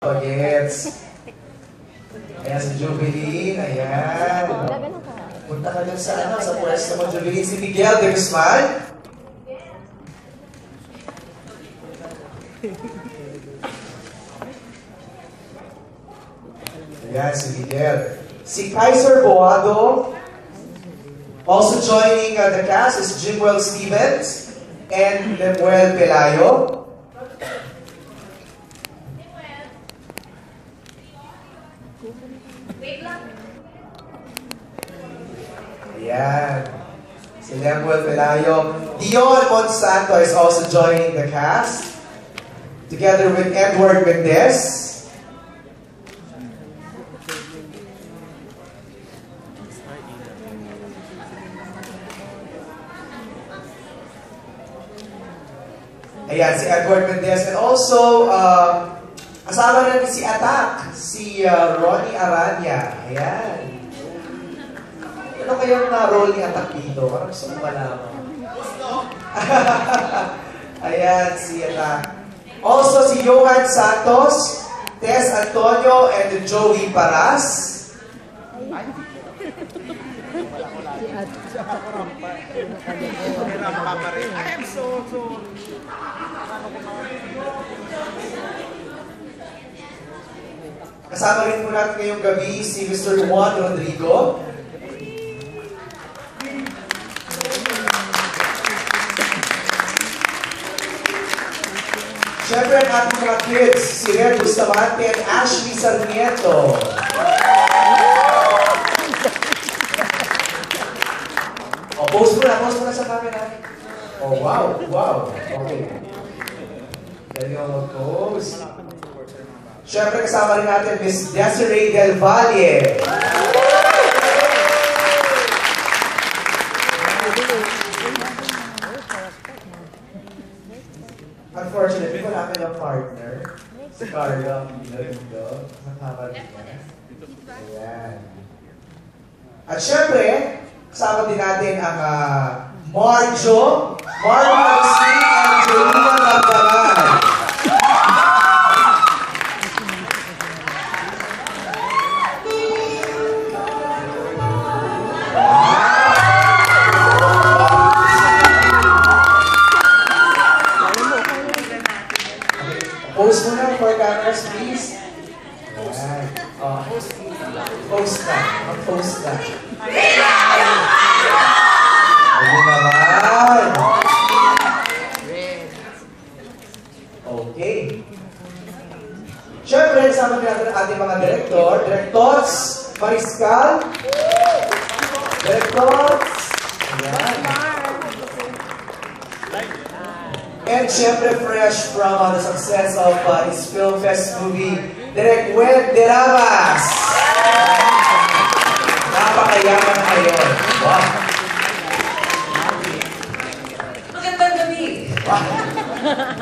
Pagets. Ayan si Jubilin. Ayan. Punta ka dun sa pwesto mo, Jubilin. Si Miguel de Guzman. Ayan si Miguel. Si Kaiser Boado. Also joining the cast is Jimwell Stevens and Lemuel Pelayo. Ayan. Si Lemuel Pelayo. Dion Monsanto is also joining the cast. Together with Edward Mendez. Ayan, si Edward Mendez. And also, kasama natin si Attack, si Ronnie Aranya. Ayan. Ano kayong role ni Attack dito? Parang gusto mo malaman. Ayan, si Attack. Also, si Johan Santos, Tess Antonio, and Joey Paras. Kasama rin po natin ngayong gabi si Mr. Juan Rodrigo. Siyempre ang ating mga kids, si Red Bustamante and Ashley Sarmiento. Post mo na sa camera. Oh, wow, wow. Okay. Ganyan post. Siyempre kasama rin natin Miss Desiree Del Valle. Unfortunately, wala kayong partner. Si Carla Pino. Nakama rin niya. Ayan. At siyempre, kasama din natin ang Marjo, Agustin, and Julina Magdaman. Post mo na for cameras, please. Ayan. Post na. Mag-post na. Ayun naman. Okay. Siyempre, kasama natin ang ating mga direktor. Directors, Mariscal. Directors. Ayan. And siyempre, fresh from the success of his Film Fest movie, Direk Wed de Ramas. Napakayaman ngayon. Wow. Magandang gabi.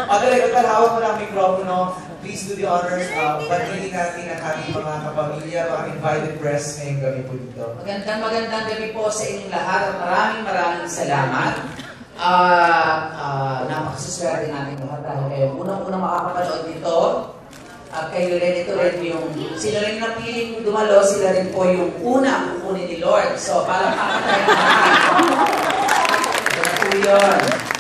O, Direk, hawak mo na ang mikropono. Please do the honors. Pagpili natin ang ating mga kapamilya, mga invited press ngayong gabi po dito. Magandang gabi po sa inyong lahat at maraming salamat. Napakasaswerte natin lahat dahil kayo unang-unang makakapanood dito at kayo rin ito rin yung sila rin napiling dumalo, sila rin po yung unang kukunin ni Lord. So, parang kakatayin natin. Ito na po yun.